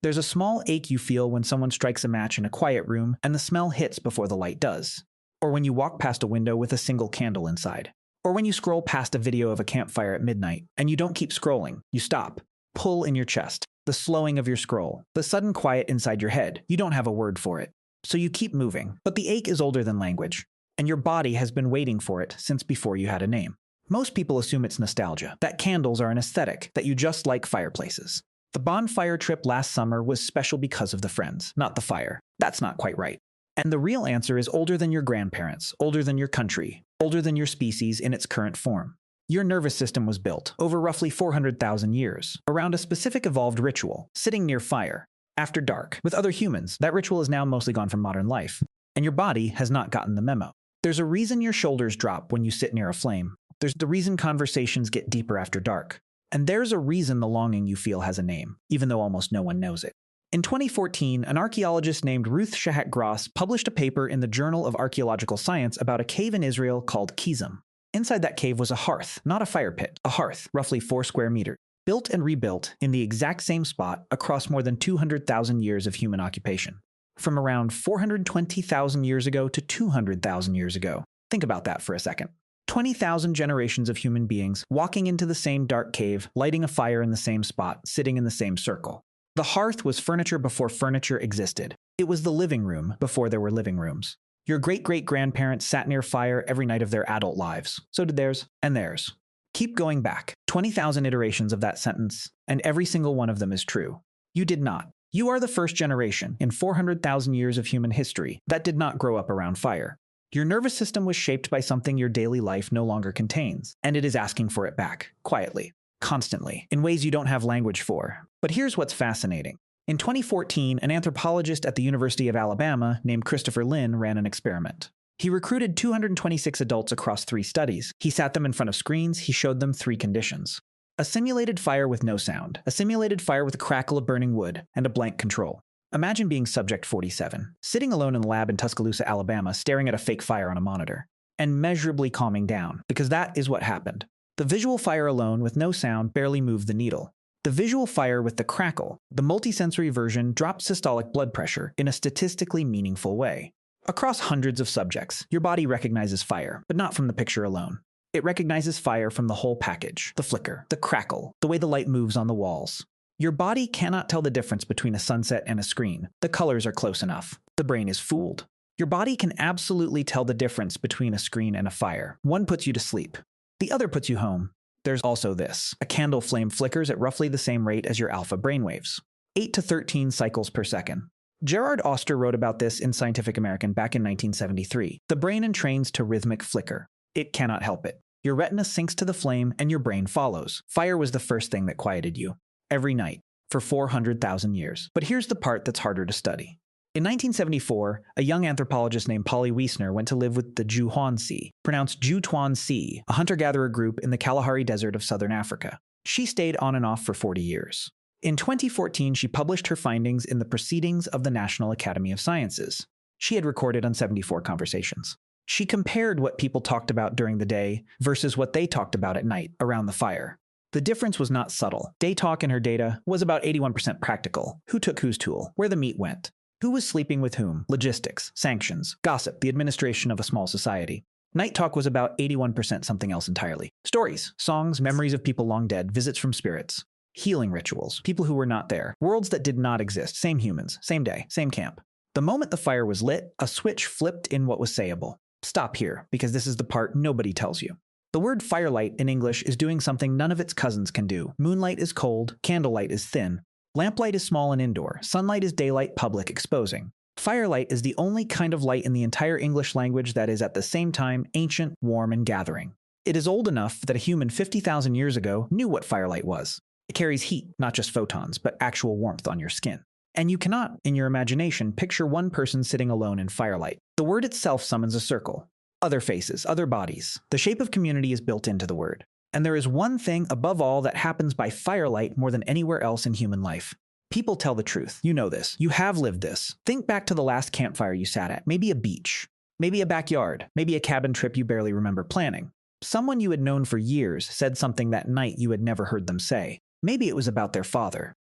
There's a small ache you feel when someone strikes a match in a quiet room and the smell hits before the light does. Or when you walk past a window with a single candle inside. Or when you scroll past a video of a campfire at midnight and you don't keep scrolling, you stop. Pull in your chest. The slowing of your scroll. The sudden quiet inside your head. You don't have a word for it. So you keep moving. But the ache is older than language. And your body has been waiting for it since before you had a name. Most people assume it's nostalgia, that candles are an aesthetic, that you just like fireplaces. The bonfire trip last summer was special because of the friends, not the fire. That's not quite right. And the real answer is older than your grandparents, older than your country, older than your species in its current form. Your nervous system was built, over roughly 400,000 years, around a specific evolved ritual, sitting near fire, after dark, with other humans. That ritual is now mostly gone from modern life. And your body has not gotten the memo. There's a reason your shoulders drop when you sit near a flame. There's the reason conversations get deeper after dark. And there's a reason the longing you feel has a name, even though almost no one knows it. In 2014, an archaeologist named Ruth Shahat-Gross published a paper in the Journal of Archaeological Science about a cave in Israel called Qesem. Inside that cave was a hearth, not a fire pit, a hearth, roughly 4 square meters, built and rebuilt in the exact same spot across more than 200,000 years of human occupation. From around 420,000 years ago to 200,000 years ago. Think about that for a second. 20,000 generations of human beings walking into the same dark cave, lighting a fire in the same spot, sitting in the same circle. The hearth was furniture before furniture existed. It was the living room before there were living rooms. Your great-great-grandparents sat near fire every night of their adult lives. So did theirs, and theirs. Keep going back. 20,000 iterations of that sentence, and every single one of them is true. You did not. You are the first generation in 400,000 years of human history that did not grow up around fire. Your nervous system was shaped by something your daily life no longer contains, and it is asking for it back, quietly, constantly, in ways you don't have language for. But here's what's fascinating. In 2014, an anthropologist at the University of Alabama named Christopher Lynn ran an experiment. He recruited 226 adults across 3 studies. He sat them in front of screens. He showed them 3 conditions. A simulated fire with no sound, a simulated fire with a crackle of burning wood, and a blank control. Imagine being subject 47, sitting alone in the lab in Tuscaloosa, Alabama, staring at a fake fire on a monitor, and measurably calming down, because that is what happened. The visual fire alone with no sound barely moved the needle. The visual fire with the crackle, the multisensory version, dropped systolic blood pressure in a statistically meaningful way. Across hundreds of subjects, your body recognizes fire, but not from the picture alone. It recognizes fire from the whole package, the flicker, the crackle, the way the light moves on the walls. Your body cannot tell the difference between a sunset and a screen. The colors are close enough. The brain is fooled. Your body can absolutely tell the difference between a screen and a fire. One puts you to sleep. The other puts you home. There's also this. A candle flame flickers at roughly the same rate as your alpha brainwaves. 8 to 13 cycles per second. Gerard Oster wrote about this in Scientific American back in 1973. The brain entrains to rhythmic flicker. It cannot help it. Your retina sinks to the flame and your brain follows. Fire was the first thing that quieted you. Every night. For 400,000 years. But here's the part that's harder to study. In 1974, a young anthropologist named Polly Wiessner went to live with the hoansi, pronounced Hoansi, a hunter-gatherer group in the Kalahari Desert of southern Africa. She stayed on and off for 40 years. In 2014, she published her findings in the Proceedings of the National Academy of Sciences. She had recorded on 74 conversations. She compared what people talked about during the day versus what they talked about at night around the fire. The difference was not subtle. Day talk in her data was about 81% practical. Who took whose tool? Where the meat went? Who was sleeping with whom? Logistics, sanctions, gossip, the administration of a small society. Night talk was about 81% something else entirely. Stories, songs, memories of people long dead, visits from spirits, healing rituals, people who were not there, worlds that did not exist, same humans, same day, same camp. The moment the fire was lit, a switch flipped in what was sayable. Stop here, because this is the part nobody tells you. The word firelight in English is doing something none of its cousins can do. Moonlight is cold, candlelight is thin. Lamplight is small and indoor. Sunlight is daylight, public, exposing. Firelight is the only kind of light in the entire English language that is at the same time ancient, warm, and gathering. It is old enough that a human 50,000 years ago knew what firelight was. It carries heat, not just photons, but actual warmth on your skin. And you cannot, in your imagination, picture one person sitting alone in firelight. The word itself summons a circle. Other faces, other bodies. The shape of community is built into the word. And there is one thing above all that happens by firelight more than anywhere else in human life. People tell the truth. You know this. You have lived this. Think back to the last campfire you sat at. Maybe a beach. Maybe a backyard. Maybe a cabin trip you barely remember planning. Someone you had known for years said something that night you had never heard them say. Maybe it was about their father.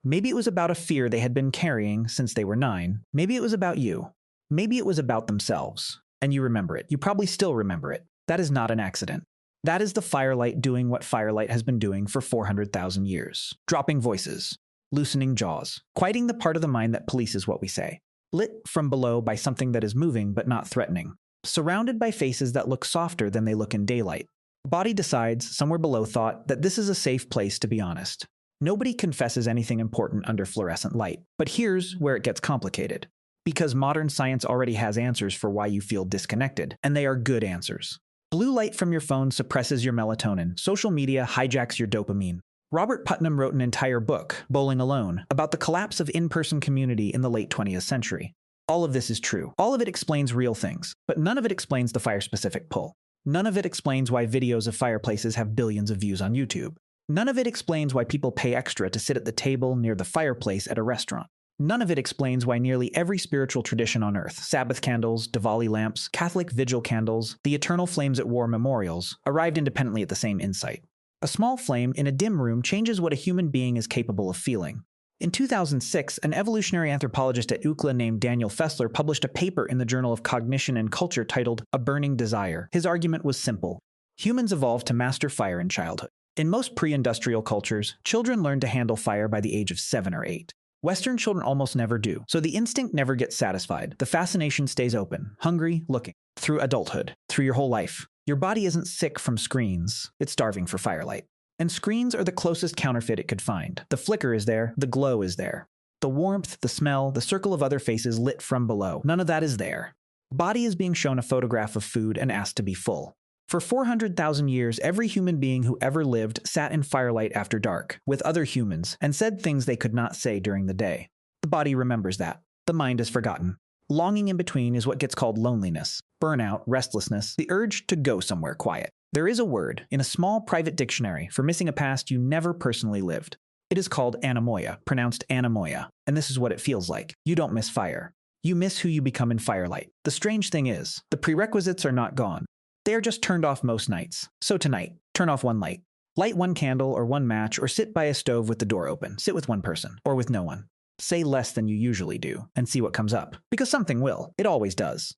Maybe it was about a fear they had been carrying since they were 9. Maybe it was about you. Maybe it was about themselves. And you remember it. You probably still remember it. That is not an accident. That is the firelight doing what firelight has been doing for 400,000 years. Dropping voices. Loosening jaws. Quieting the part of the mind that polices what we say. Lit from below by something that is moving but not threatening. Surrounded by faces that look softer than they look in daylight. Body decides, somewhere below thought, that this is a safe place to be honest. Nobody confesses anything important under fluorescent light. But here's where it gets complicated. Because modern science already has answers for why you feel disconnected, and they are good answers. Blue light from your phone suppresses your melatonin. Social media hijacks your dopamine. Robert Putnam wrote an entire book, Bowling Alone, about the collapse of in-person community in the late 20th century. All of this is true. All of it explains real things, but none of it explains the fire-specific pull. None of it explains why videos of fireplaces have billions of views on YouTube. None of it explains why people pay extra to sit at the table near the fireplace at a restaurant. None of it explains why nearly every spiritual tradition on earth, Sabbath candles, Diwali lamps, Catholic vigil candles, the Eternal Flames at War memorials, arrived independently at the same insight. A small flame in a dim room changes what a human being is capable of feeling. In 2006, an evolutionary anthropologist at UCLA named Daniel Fessler published a paper in the Journal of Cognition and Culture titled A Burning Desire. His argument was simple. Humans evolved to master fire in childhood. In most pre-industrial cultures, children learn to handle fire by the age of 7 or 8. Western children almost never do, so the instinct never gets satisfied. The fascination stays open, hungry, looking. Through adulthood, through your whole life. Your body isn't sick from screens, it's starving for firelight. And screens are the closest counterfeit it could find. The flicker is there, the glow is there. The warmth, the smell, the circle of other faces lit from below. None of that is there. Body is being shown a photograph of food and asked to be full. For 400,000 years, every human being who ever lived sat in firelight after dark, with other humans, and said things they could not say during the day. The body remembers that. The mind is forgotten. Longing in between is what gets called loneliness, burnout, restlessness, the urge to go somewhere quiet. There is a word, in a small private dictionary, for missing a past you never personally lived. It is called anemoia, pronounced anemoia, and this is what it feels like. You don't miss fire. You miss who you become in firelight. The strange thing is, the prerequisites are not gone. They are just turned off most nights. So tonight, turn off one light. Light one candle or one match, or sit by a stove with the door open. Sit with one person, or with no one. Say less than you usually do, and see what comes up. Because something will. It always does.